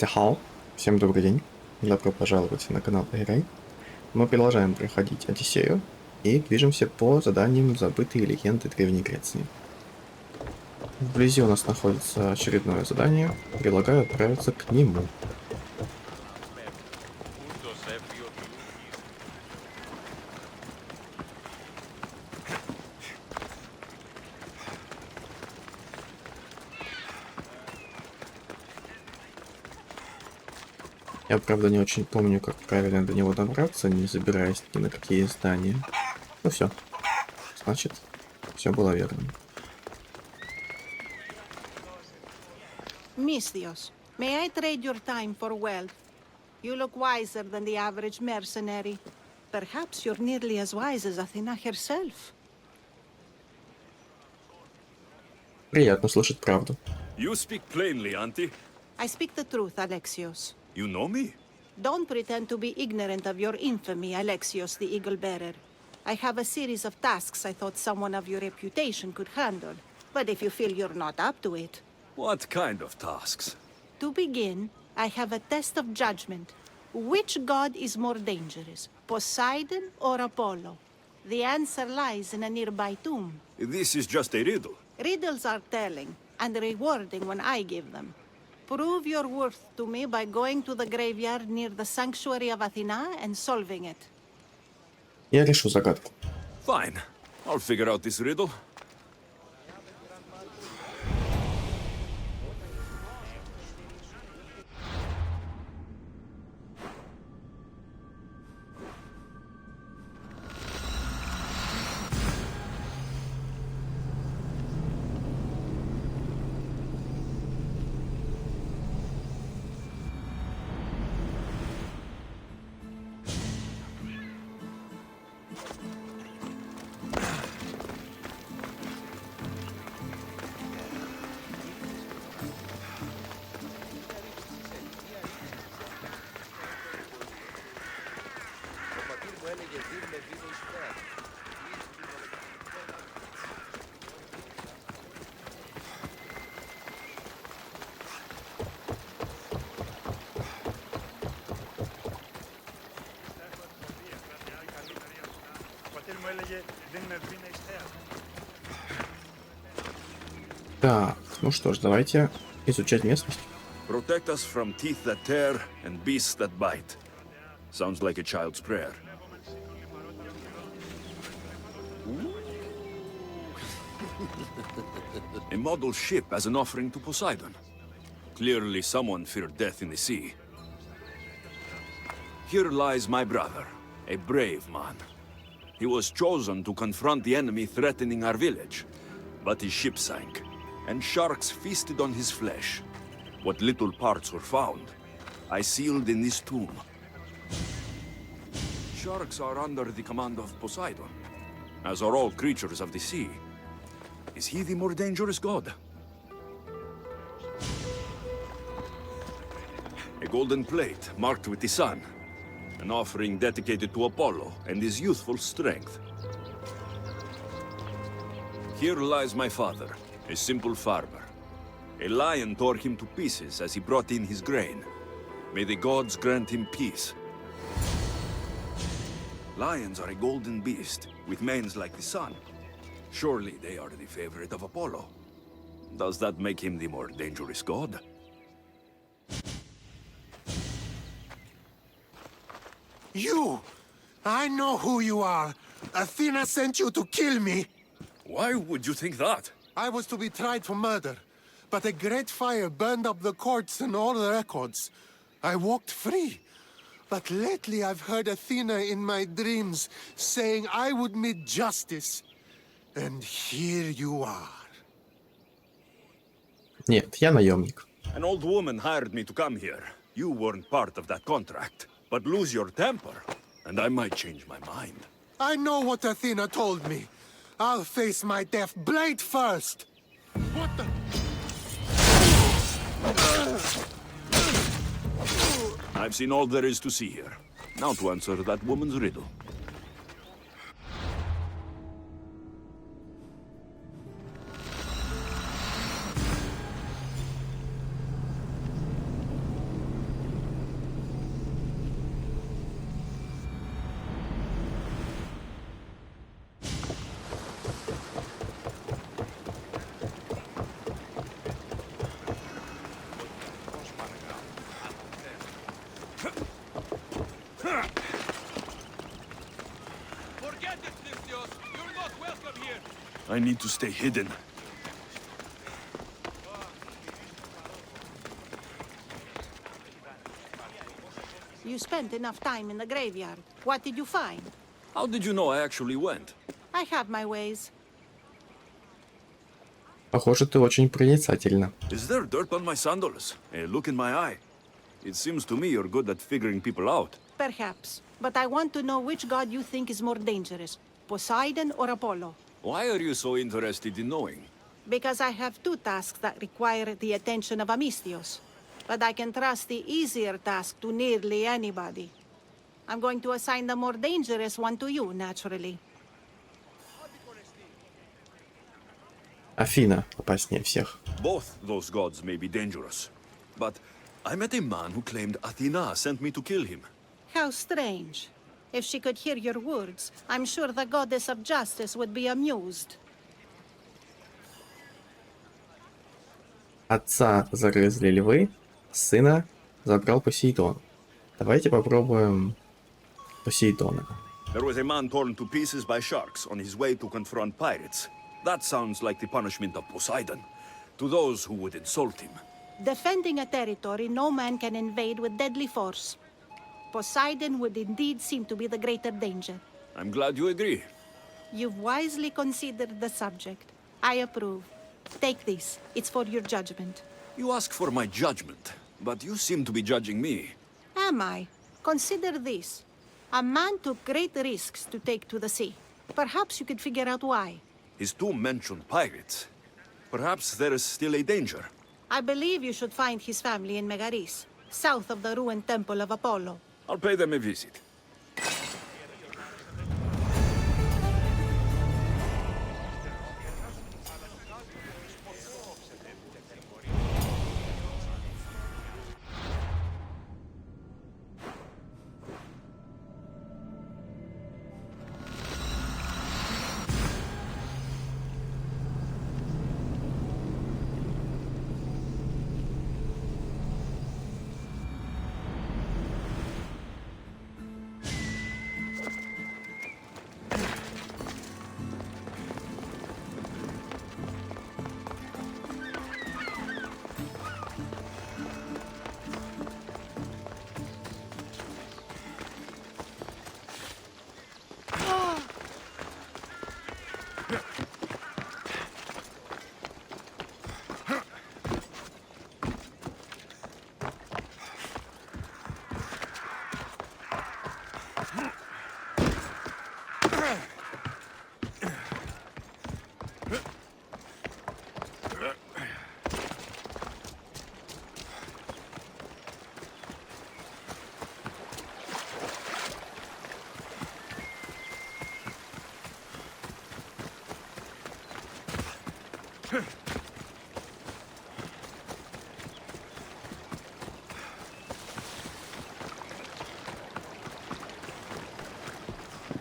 Хау, всем добрый день, добро пожаловать на канал Играй. Мы продолжаем проходить Одиссею и движемся по заданиям «Забытые легенды Древней Греции». Вблизи у нас находится очередное задание, предлагаю отправиться к нему. Я, правда, не очень помню, как правильно до него добраться, не забираясь ни на какие здания. Ну все, значит, все было верно. Misthios, may I trade your time for wealth? You look wiser than the average mercenary. Perhaps you're nearly as wise as Athena herself. Приятно слышать правду. You speak plainly, Auntie. I speak the truth, Alexios. You know me? Don't pretend to be ignorant of your infamy, Alexios the Eagle-Bearer. I have a series of tasks I thought someone of your reputation could handle. But if you feel you're not up to it... What kind of tasks? To begin, I have a test of judgment. Which god is more dangerous, Poseidon or Apollo? The answer lies in a nearby tomb. This is just a riddle. Riddles are telling, and rewarding when I give them. Prove your worth to me by going to the graveyard near the sanctuary of Athena and solving it. Я решу загадку. Fine. I'll figure out this riddle. Так, ну что ж, давайте изучать местность. Protect us from teeth that tear and beasts that bite. Sounds like a child's prayer. A model ship as an offering to Poseidon. Clearly someone feared death in the sea. Here lies my brother, a brave man. He was chosen to confront the enemy threatening our village, but his ship sank, and sharks feasted on his flesh. What little parts were found, I sealed in this tomb. Sharks are under the command of Poseidon, as are all creatures of the sea. Is he the more dangerous god? A golden plate marked with the sun, an offering dedicated to Apollo and his youthful strength. Here lies my father, a simple farmer. A lion tore him to pieces as he brought in his grain. May the gods grant him peace. Lions are a golden beast, with manes like the sun. Surely they are the favorite of Apollo. Does that make him the more dangerous god? You! I know who you are. Athena sent you to kill me. Why would you think that? I was to be tried for murder, but a great fire burned up the courts and all the records. I walked free. But lately I've heard Athena in my dreams saying I would meet justice. And here you are. Нет, я наемник. An old woman hired me to come here. You weren't part of that contract. But lose your temper, and I might change my mind. I know what Athena told me. I'll face my death blade first. What the... I've seen all there is to see here. Now to answer that woman's riddle. I need to stay hidden. You spent enough time in the graveyard. What did you find? How did you know I actually went? I have my ways. Похоже, ты очень проницательна. Is there dirt on my sandals? A look in my eye. It seems to me you're good at figuring people out. Perhaps. But I want to know which god you think is more dangerous, Poseidon or Apollo. Why are you so interested in knowing? Because I have two tasks that require the attention of Amistios. But I can trust the easier task to nearly anybody. I'm going to assign the more dangerous one to you, naturally. Афина опаснее всех. Both those gods may be dangerous. But I met a man who claimed Athena sent me to kill him. How strange. If she could hear your words, I'm sure the goddess of justice would be amused. Отца загрызли львы, сына забрал Посейдон. Давайте попробуем Посейдона. There was a man torn to pieces by sharks on his way to confront pirates. That sounds like the punishment of Poseidon, to those who would insult him. Defending a territory no man can invade with deadly force. Poseidon would indeed seem to be the greater danger. I'm glad you agree. You've wisely considered the subject. I approve. Take this. It's for your judgment. You ask for my judgment, but you seem to be judging me. Am I? Consider this. A man took great risks to take to the sea. Perhaps you could figure out why. His tomb mentioned pirates. Perhaps there is still a danger. I believe you should find his family in Megaris, south of the ruined temple of Apollo. I'll pay them a visit.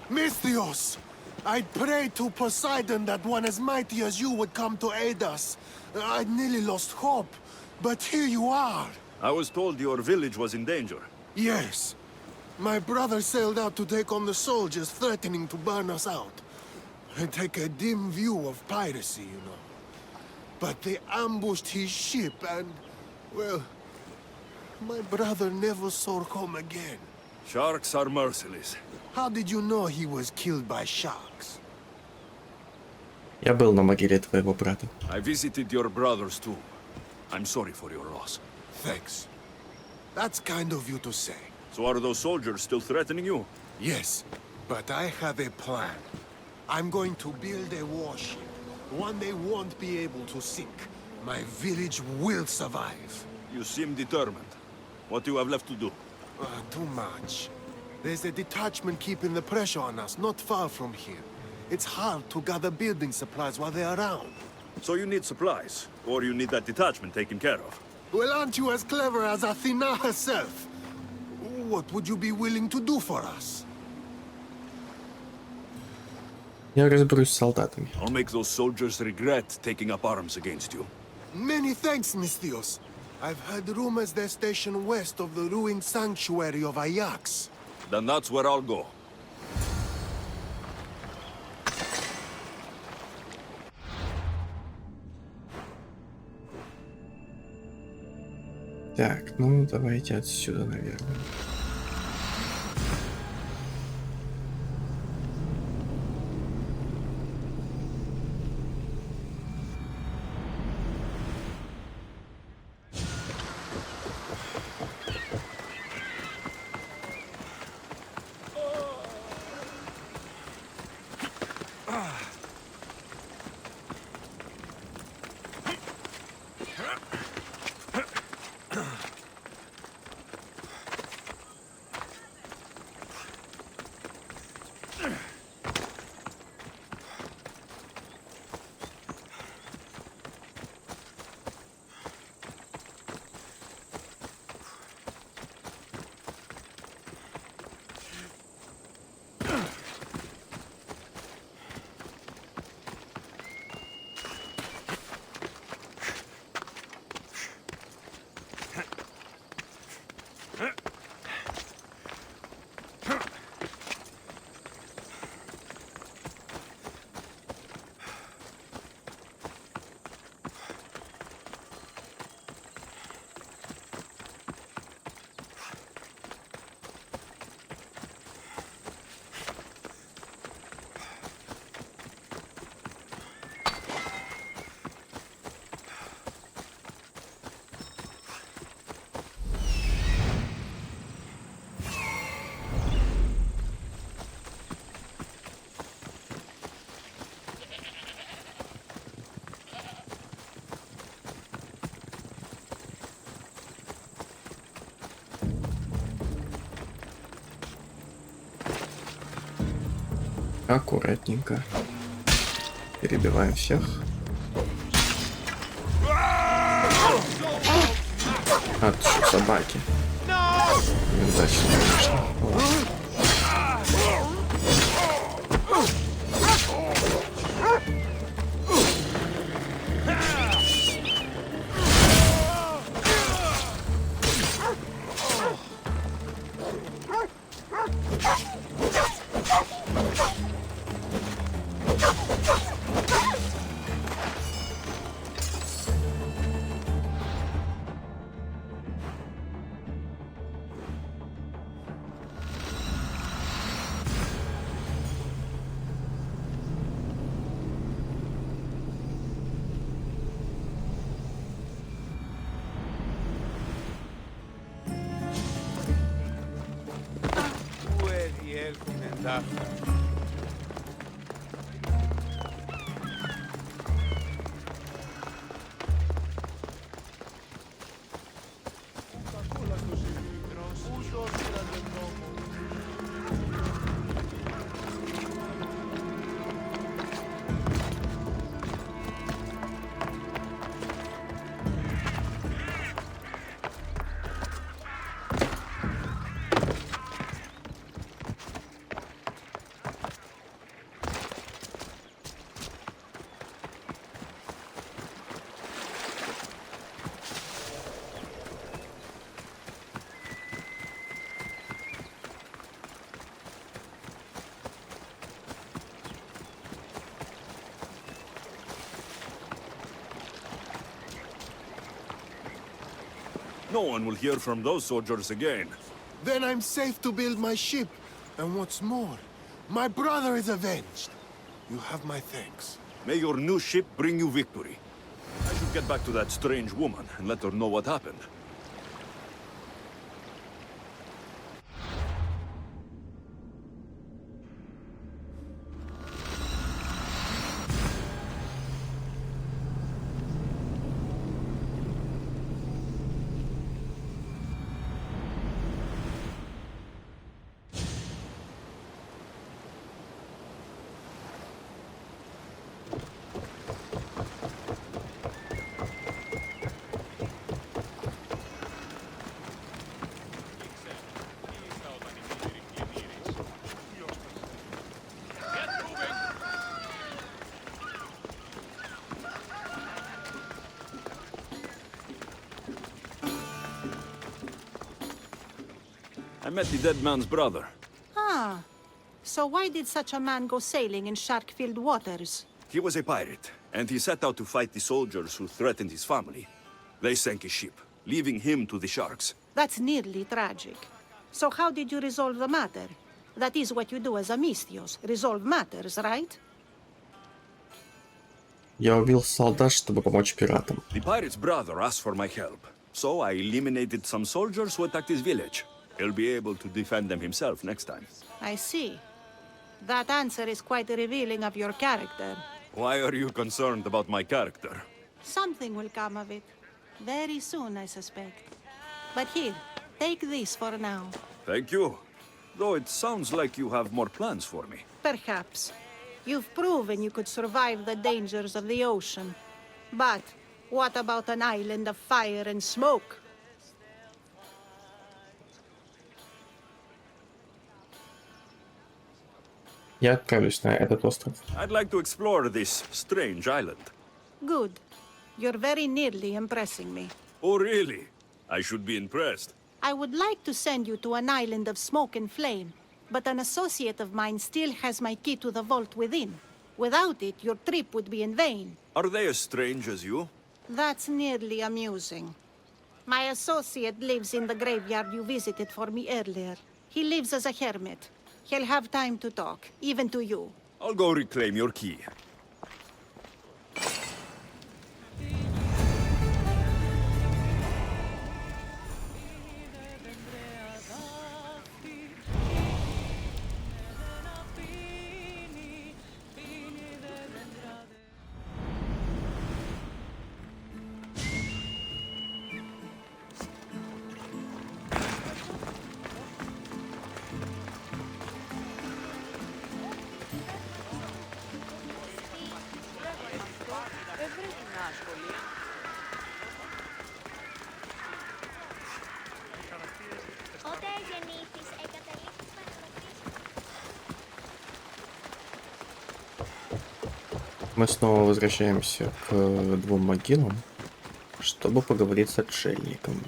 Misthios! I'd prayed to Poseidon that one as mighty as you would come to aid us. I'd nearly lost hope, but here you are. I was told your village was in danger. Yes. My brother sailed out to take on the soldiers threatening to burn us out. I take a dim view of piracy, you know. But they ambushed his ship and, well, my brother never saw home again. Sharks are merciless. How did you know he was killed by sharks? Я был на могиле твоего брата. I visited your brother's tomb. I'm sorry for your loss. Thanks. That's kind of you to say. So are those soldiers still threatening you? Yes, but I have a plan. I'm going to build a warship. One they won't be able to sink. My village will survive. You seem determined. What do you have left to do? Too much. There's a detachment keeping the pressure on us, not far from here. It's hard to gather building supplies while they're around. So you need supplies, or you need that detachment taken care of. Well, aren't you as clever as Athena herself? What would you be willing to do for us? Я разберусь с солдатами. I'll make those soldiers regret taking up arms against you. Many thanks, Misthios. I've heard rumors they're stationed west of the ruined sanctuary of Ajax. Then that's where I'll go. Так, ну давайте отсюда, наверное. Аккуратненько. Перебиваем всех. От собаки. Неудачно, конечно. Ладно. No one will hear from those soldiers again. Then I'm safe to build my ship. And what's more, my brother is avenged. You have my thanks. May your new ship bring you victory. I should get back to that strange woman and let her know what happened. I met the dead man's brother. Ah. So why did such a man go sailing in shark-filled waters? He was a pirate, and he set out to fight the soldiers who threatened his family. They sank his ship. leaving him to the sharks. That's nearly tragic. So how did you resolve the matter? That is what you do as a Misthios. Resolve matters, right? Я убил солдат, чтобы помочь пиратам. The pirate's brother asked for my help, so I eliminated some soldiers who attacked his village. He'll be able to defend them himself next time. I see. That answer is quite revealing of your character. Why are you concerned about my character? Something will come of it. Very soon, I suspect. But here, take this for now. Thank you. Though it sounds like you have more plans for me. Perhaps. You've proven you could survive the dangers of the ocean. But what about an island of fire and smoke? Я отправлюсь на этот остров. I'd like to explore this strange island. Good. You're very nearly impressing me. Oh, really? I should be impressed. I would like to send you to an island of smoke and flame, but an associate of mine still has my key to the vault within. Without it, your trip would be in vain. Are they as strange as you? That's nearly amusing. My associate lives in the graveyard you visited for me earlier. He lives as a hermit. He'll have time to talk, even to you. I'll go reclaim your key. Мы снова возвращаемся к двум могилам, чтобы поговорить с отшельником.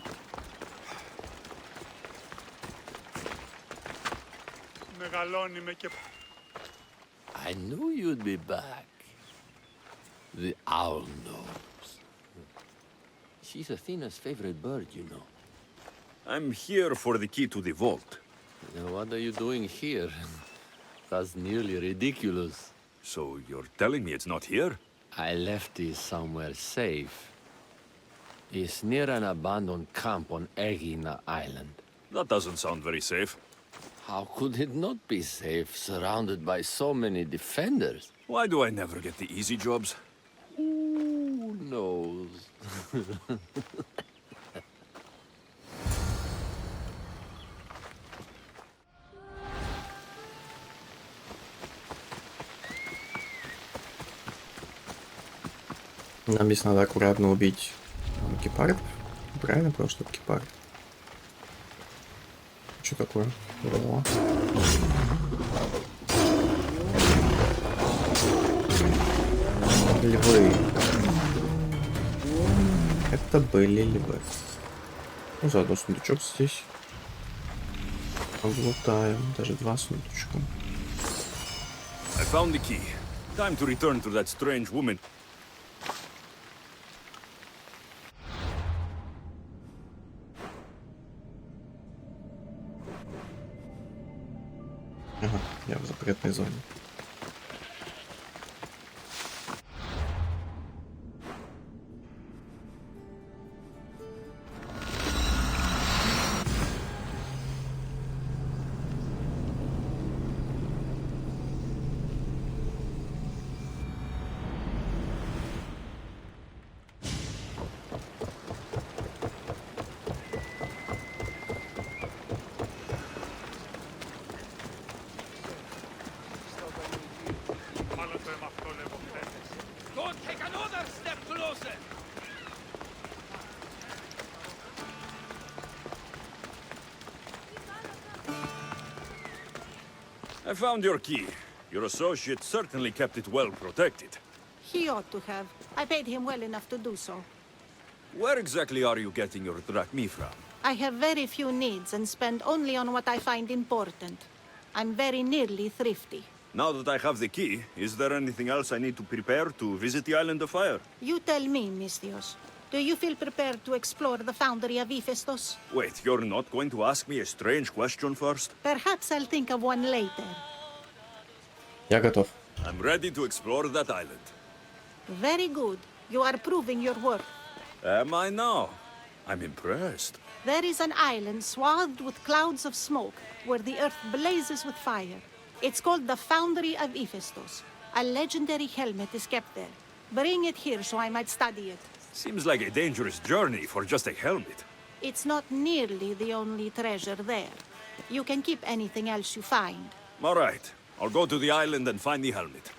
I knew you'd be back. The owl knows. She's Athena's favorite bird, you know. I'm here for the key to the vault. Now, what are you doing here? That's nearly ridiculous. So you're telling me it's not here? I left it somewhere safe. It's near an abandoned camp on Egina Island. That doesn't sound very safe. How could it not be safe, surrounded by so many defenders? Why do I never get the easy jobs? Who knows? Нам здесь надо аккуратно убить гепардов. Правильно, просто гепард. Что такое? О. Львы. Это были львы. Ну, заодно сундучок здесь. Облутаем. Даже два сундучка. I found the key. Time to return to that strange woman. Ага, я в запретной зоне. Don't take another step closer! I found your key. Your associate certainly kept it well protected. He ought to have. I paid him well enough to do so. Where exactly are you getting your drachmi from? I have very few needs and spend only on what I find important. I'm very nearly thrifty. Now that I have the key, is there anything else I need to prepare to visit the Island of Fire? You tell me, Misthios. Do you feel prepared to explore the foundry of Hephaestus? Wait, you're not going to ask me a strange question first? Perhaps I'll think of one later. Я готов. I'm ready to explore that island. Very good. You are proving your worth. Am I now? I'm impressed. There is an island swathed with clouds of smoke, where the earth blazes with fire. It's called the Foundry of Hephaestus. A legendary helmet is kept there. Bring it here so I might study it. Seems like a dangerous journey for just a helmet. It's not nearly the only treasure there. You can keep anything else you find. All right, I'll go to the island and find the helmet.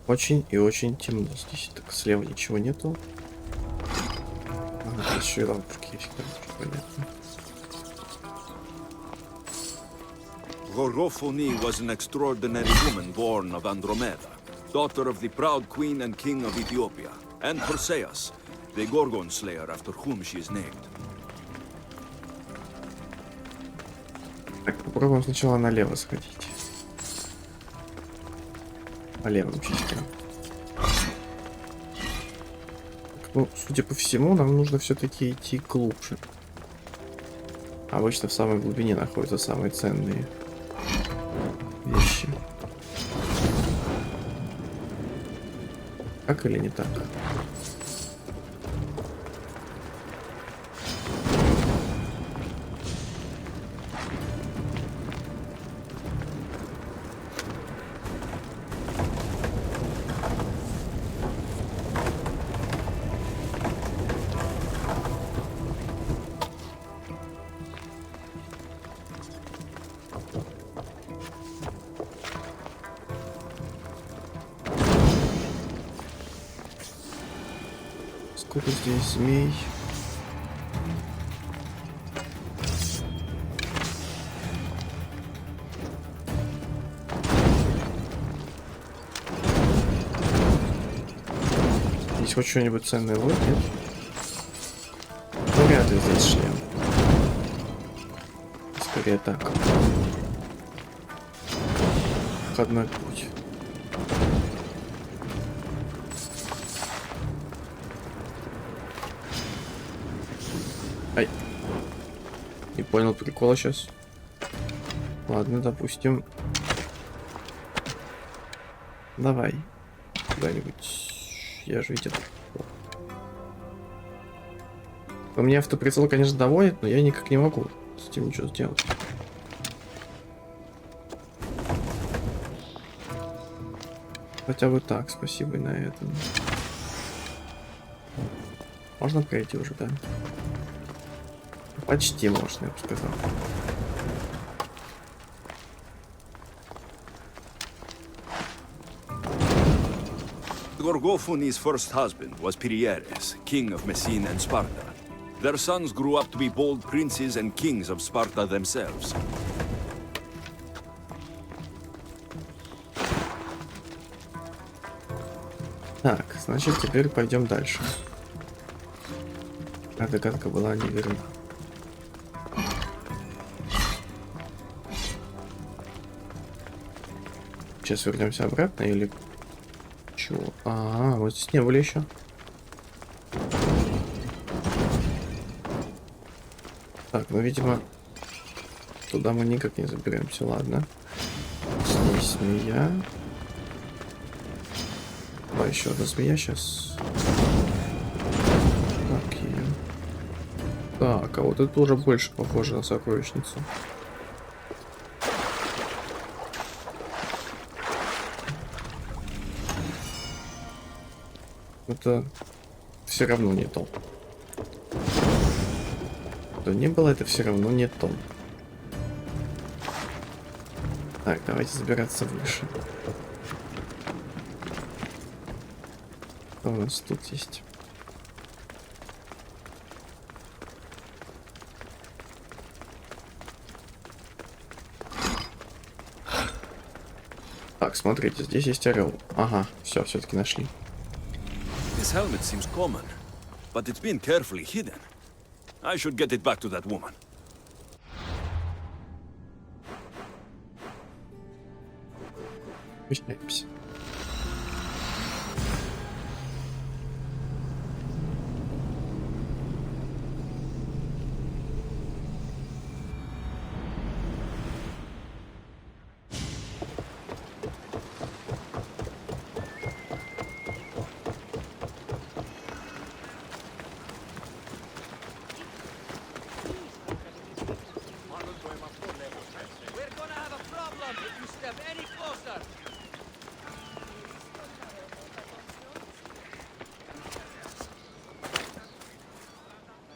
Очень и очень темно здесь. Так, слева ничего нету. Ага, здесь еще и лампочки есть, понятно. Gorgophone was an extraordinary woman born of Andromeda, daughter of the proud queen and king of Ethiopia, and Perseus, the Gorgon slayer after whom she is named. Так, попробуем сначала налево сходить. По левым частям. Ну, судя по всему, нам нужно все-таки идти глубже. Обычно в самой глубине находятся самые ценные вещи. Так или не так? Сколько здесь змей? Здесь хоть что-нибудь ценное вот, нет? Ну, вряд ли здесь шлем. Скорее так. Входной путь. Ай. Не понял прикола сейчас. Ладно, допустим. Давай. Куда-нибудь. Я же видел. У меня автоприцел, конечно, доводит, но я никак не могу с этим ничего сделать. Хотя бы так, спасибо на этом. Можно пройти уже, да? Почти можно, я бы сказал. Gorgophone's first husband was Perieres, king of Messene and Sparta. Their sons grew up to be bold princes and kings of Sparta themselves. Так, значит, теперь пойдем дальше. А догадка была неверна. Сейчас вернемся обратно или чего? А, вот здесь не были еще. Так, ну видимо, туда мы никак не заберемся, ладно. Здесь змея. Давай еще одна змея сейчас. Так, ее. Так, а вот это уже больше похоже на сокровищницу. Это все равно не то. Что не было, это все равно не то. Так, давайте забираться выше. Что у нас тут есть? Так, смотрите, здесь есть орел. Ага, все-таки нашли. This helmet seems common, but it's been carefully hidden. I should get it back to that woman. Вычисляемся. We're gonna have a problem if you step any closer.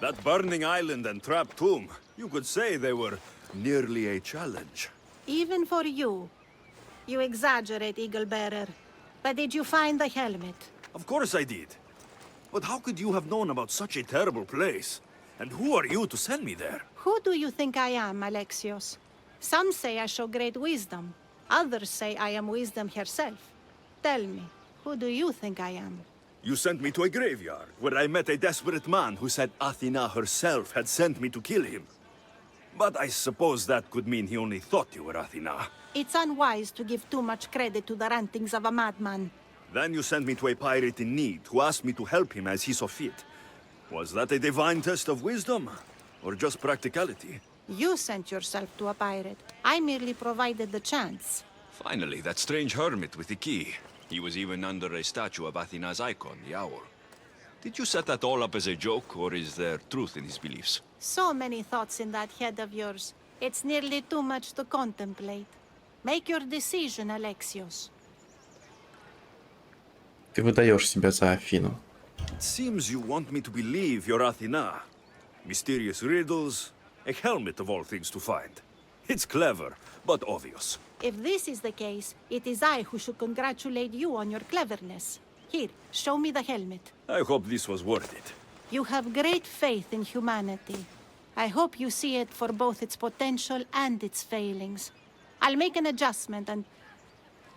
That burning island and trapped tomb, you could say they were nearly a challenge. Even for you. You exaggerate, Eagle Bearer. But did you find the helmet? Of course I did. But how could you have known about such a terrible place? And who are you to send me there? Who do you think I am, Alexios? Some say I show great wisdom. Others say I am wisdom herself. Tell me, who do you think I am? You sent me to a graveyard, where I met a desperate man who said Athena herself had sent me to kill him. But I suppose that could mean he only thought you were Athena. It's unwise to give too much credit to the rantings of a madman. Then you sent me to a pirate in need, who asked me to help him as he saw fit. Was that a divine test of wisdom? Or just practicality? You sent yourself to a pirate. I merely provided the chance. Finally, that strange hermit with the key. He was even under a statue of Athena's icon, the owl. Did you set that all up as a joke, or is there truth in his beliefs? So many thoughts in that head of yours. It's nearly too much to contemplate. Make your decision, Alexios. Ты выдаешь себя за Афину. It seems you want me to believe you're Athena. Mysterious riddles, a helmet of all things to find. It's clever, but obvious. If this is the case, it is I who should congratulate you on your cleverness. Here, show me the helmet. I hope this was worth it. You have great faith in humanity. I hope you see it for both its potential and its failings. I'll make an adjustment and...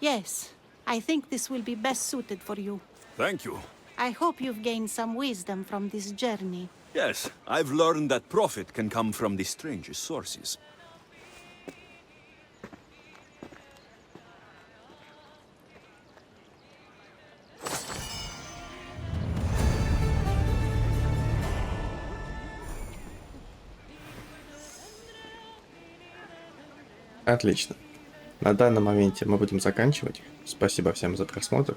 Yes, I think this will be best suited for you. Thank you. I hope you've gained some wisdom from this journey. Yes, I've learned that profit can come from the strangest sources. Отлично. На данном моменте мы будем заканчивать. Спасибо всем за просмотр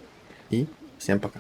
и всем пока.